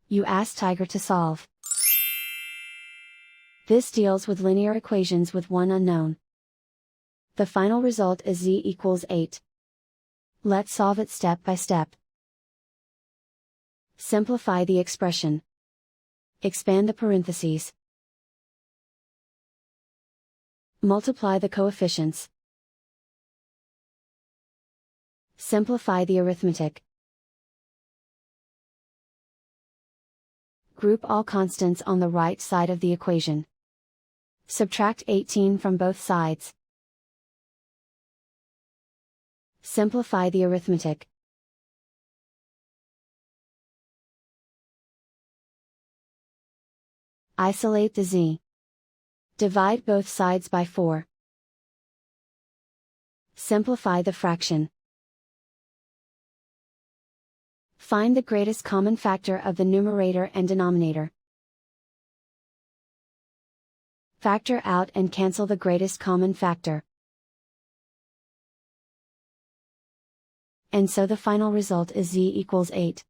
You ask Tiger to solve. This deals with linear equations with one unknown. The final result is z equals 8. Let's solve it step by step. Simplify the expression. Expand the parentheses. Multiply the coefficients. Simplify the arithmetic. Group all constants on the right side of the equation. Subtract 18 from both sides. Simplify the arithmetic. Isolate the z. Divide both sides by 4. Simplify the fraction. Find the greatest common factor of the numerator and denominator. Factor out and cancel the greatest common factor. And so the final result is z equals 8.